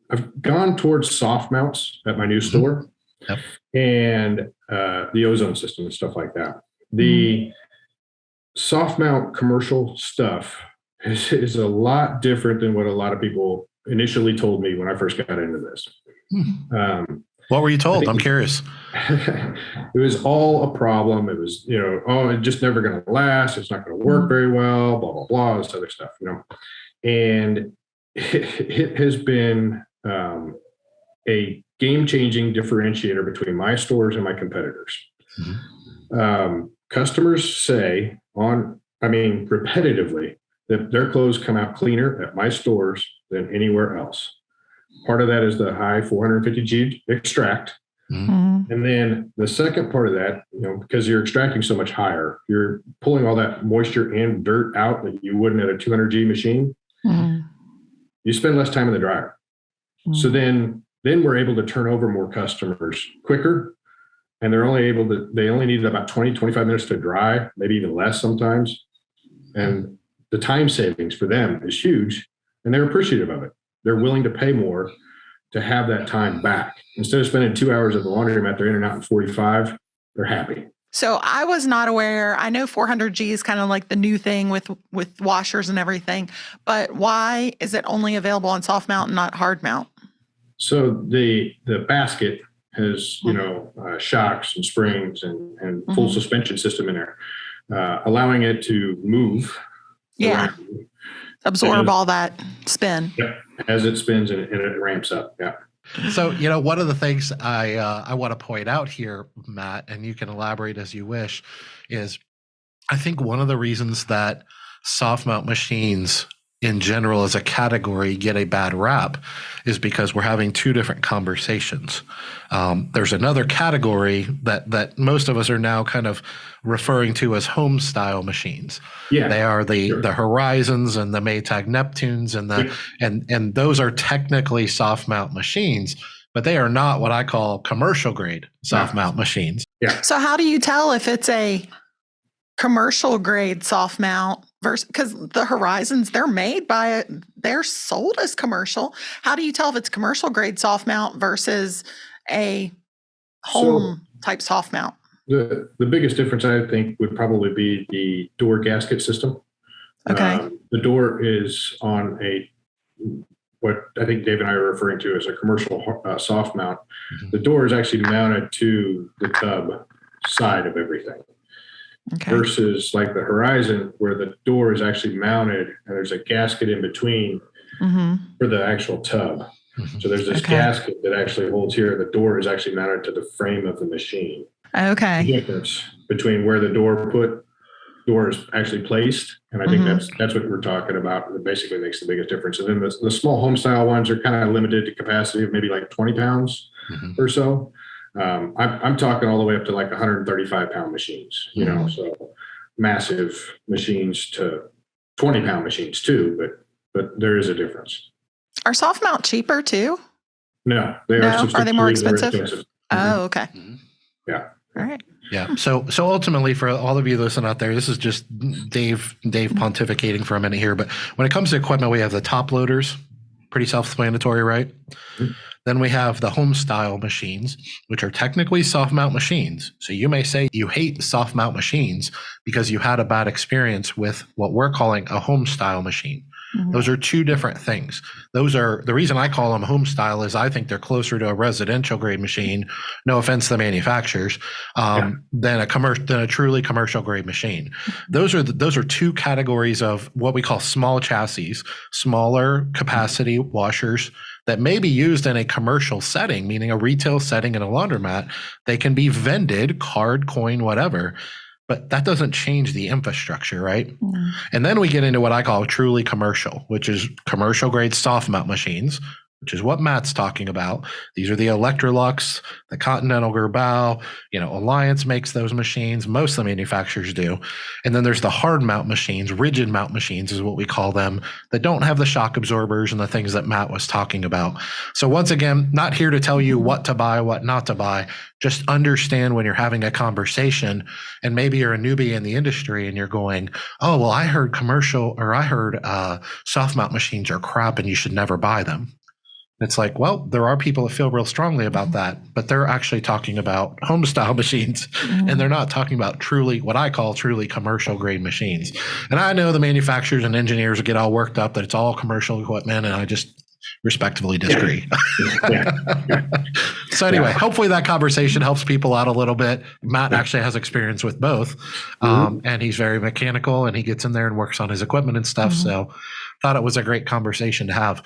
I've gone towards soft mounts at my new store Yep. and the ozone system and stuff like that. Mm-hmm. The soft mount commercial stuff is a lot different than what a lot of people initially told me when I first got into this. What were you told? I'm curious. It was all a problem. It was, oh, it's just never going to last. It's not going to work very well, blah, blah, blah, this other stuff, And it has been a game-changing differentiator between my stores and my competitors. Mm-hmm. Customers say repetitively that their clothes come out cleaner at my stores than anywhere else. Part of that is the high 450G extract. Mm-hmm. And then the second part of that, because you're extracting so much higher, you're pulling all that moisture and dirt out that you wouldn't at a 200G machine. Mm-hmm. You spend less time in the dryer. Mm-hmm. So then we're able to turn over more customers quicker. And they only need about 20, 25 minutes to dry, maybe even less sometimes. And the time savings for them is huge. And they're appreciative of it. They're willing to pay more to have that time back. Instead of spending 2 hours at the laundromat, they're in and out in 45. They're happy. So I was not aware. I know 400G is kind of like the new thing with washers and everything, but why is it only available on soft mount and not hard mount? So the basket has, shocks and springs and full suspension system in there, allowing it to move. Yeah. Absorb all that spin. Yeah. As it spins and it ramps up. Yeah. So, one of the things I want to point out here, Matt, and you can elaborate as you wish, is I think one of the reasons that soft mount machines in general as a category get a bad rap is because we're having two different conversations. There's another category that most of us are now kind of referring to as home style machines. Yeah, they are the Horizons and the Maytag Neptunes and those are technically soft mount machines, but they are not what I call commercial grade soft mount machines. Yeah. So how do you tell if it's a commercial grade soft mount versus, because the Horizons, they're sold as commercial. How do you tell if it's commercial grade soft mount versus a home type soft mount? The biggest difference I think would probably be the door gasket system. Okay. The door is on what I think Dave and I are referring to as a commercial soft mount. Mm-hmm. The door is actually mounted to the tub side of everything. Okay. Versus like the Horizon where the door is actually mounted and there's a gasket in between for the actual tub. Mm-hmm. So there's this gasket that actually holds here. The door is actually mounted to the frame of the machine. Okay. The difference between where the door is actually placed. And I think that's what we're talking about. That basically makes the biggest difference. And then the small home style ones are kind of limited to capacity of maybe like 20 pounds or so. I'm talking all the way up to like 135 pound machines, so massive machines to 20 pound machines too, but there is a difference. Are soft mount cheaper too? No, are they more expensive? Oh, okay. Mm-hmm. Yeah. All right. Yeah. So ultimately for all of you listening out there, this is just Dave pontificating for a minute here, but when it comes to equipment, we have the top loaders, pretty self-explanatory, right? Mm-hmm. Then we have the home style machines, which are technically soft mount machines. So you may say you hate soft mount machines because you had a bad experience with what we're calling a home style machine. Mm-hmm. Those are two different things. Those are the reason I call them home style is I think they're closer to a residential grade machine. No offense to the manufacturers, than a truly commercial grade machine. Those are two categories of what we call small chassis, smaller capacity washers that may be used in a commercial setting, meaning a retail setting in a laundromat. They can be vended, card, coin, whatever. But that doesn't change the infrastructure, right? Mm. And then we get into what I call truly commercial, which is commercial grade soft mount machines, which is what Matt's talking about. These are the Electrolux, the Continental Gerbau, Alliance makes those machines. Most of the manufacturers do. And then there's the hard mount machines, rigid mount machines is what we call them, that don't have the shock absorbers and the things that Matt was talking about. So once again, not here to tell you what to buy, what not to buy. Just understand when you're having a conversation and maybe you're a newbie in the industry and you're going, oh, well, I heard soft mount machines are crap and you should never buy them. It's like, well, there are people that feel real strongly about that, but they're actually talking about home style machines, and they're not talking about truly what I call truly commercial grade machines. And I know the manufacturers and engineers get all worked up that it's all commercial equipment, and I just respectfully disagree. Yeah. So anyway, hopefully that conversation helps people out a little bit. Matt actually has experience with both, and he's very mechanical, and he gets in there and works on his equipment and stuff. So thought it was a great conversation to have.